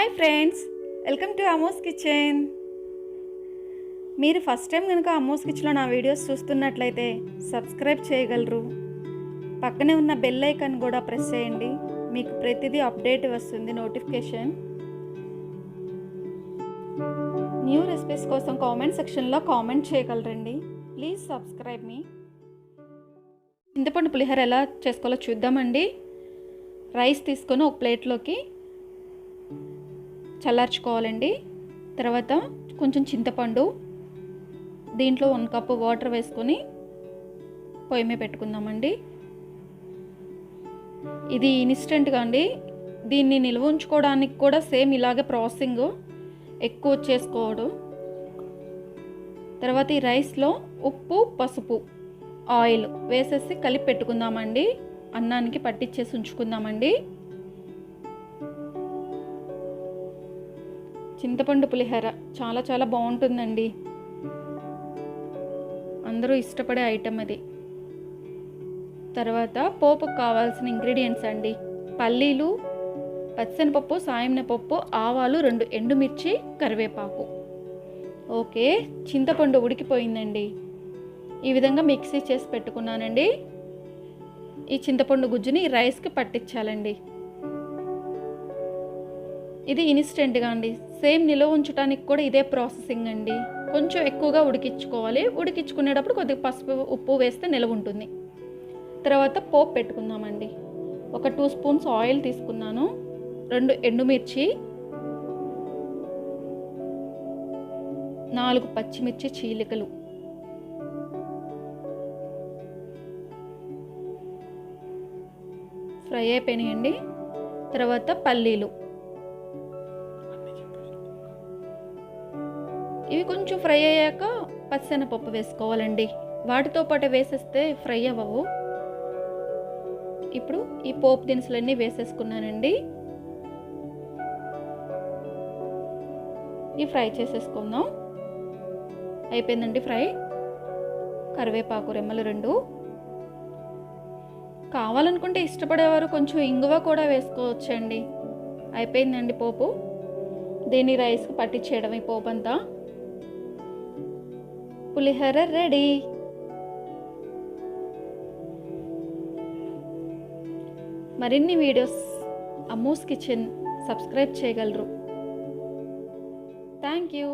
Hi friends, welcome to Ammo's kitchen. మీరు first time కనుక అమ్మోస్ కిచెన్లో నా వీడియోస్ చూస్తున్నట్లయితే సబ్స్క్రైబ్ చేయగలరు. పక్కనే ఉన్న బెల్ ఐకాన్ కూడా ప్రెస్ చేయండి. మీకు ప్రతిదీ అప్డేట్ వస్తుంది, నోటిఫికేషన్. న్యూ రెసిపీస్ కోసం కామెంట్ సెక్షన్లో కామెంట్ చేయగలరండి. ప్లీజ్ సబ్స్క్రైబ్ మీ. చింతపండు పులిహోర ఎలా చేసుకోవాలో చూద్దామండి. రైస్ తీసుకొని ఒక ప్లేట్లోకి చల్లార్చుకోవాలండి. తర్వాత కొంచెం చింతపండు, దీంట్లో 1 కప్పు వాటర్ వేసుకొని పొయ్యి మీద పెట్టుకుందామండి. ఇది ఇన్స్టెంట్గా అండి. దీన్ని నిల్వ ఉంచుకోవడానికి కూడా సేమ్ ఇలాగే ప్రాసెసింగ్, ఎక్కువ చేసుకోవడం. తర్వాత ఈ రైస్లో ఉప్పు, పసుపు, ఆయిల్ వేసేసి కలిపి పెట్టుకుందామండి. అన్నానికి పట్టించేసి ఉంచుకుందామండి. చింతపండు పులిహోర చాలా చాలా బాగుంటుందండి. అందరూ ఇష్టపడే ఐటెం అది. తర్వాత పోపుకు కావాల్సిన ఇంగ్రీడియంట్స్ అండి: పల్లీలు, పచ్చెనపప్పు, సాయమినపప్పు, ఆవాలు, 2 ఎండుమిర్చి, కరివేపాకు. ఓకే, చింతపండు ఉడికిపోయిందండి. ఈ విధంగా మిక్సీ చేసి పెట్టుకున్నానండి. ఈ చింతపండు గుజ్జుని రైస్కి పట్టించాలండి. ఇది ఇన్స్టెంట్గా అండి. సేమ్ నిల్వ ఉంచడానికి కూడా ఇదే ప్రాసెసింగ్ అండి. కొంచెం ఎక్కువగా ఉడికించుకోవాలి. ఉడికించుకునేటప్పుడు కొద్దిగా పసుపు, ఉప్పు వేస్తే నిల్వ ఉంటుంది. తర్వాత పోపు పెట్టుకుందామండి. ఒక 2 స్పూన్స్ ఆయిల్ తీసుకున్నాను. 2 ఎండుమిర్చి, 4 పచ్చిమిర్చి చీలికలు, ఫ్రై అయిపోయినాయండి. తర్వాత పల్లీలు, ఇవి కొంచెం ఫ్రై అయ్యాక పచ్చెనపప్పు వేసుకోవాలండి. వాటితో పాటు వేసేస్తే ఫ్రై అవ్వవు. ఇప్పుడు ఈ పోపు దినుసులన్నీ వేసేసుకున్నానండి. ఈ ఫ్రై చేసేసుకుందాం. అయిపోయిందండి ఫ్రై. కరివేపాకు రెమ్మలు 2. కావాలనుకుంటే ఇష్టపడేవారు కొంచెం ఇంగువ కూడా వేసుకోవచ్చండి. అయిపోయిందండి పోపు. దీన్ని రైస్కి పట్టించేయడం ఈ పోపు అంతా. పులిహోర రెడీ. మరిన్ని వీడియోస్ అమ్మోస్ కిచెన్ సబ్స్క్రైబ్ చేయగలరు. Thank you.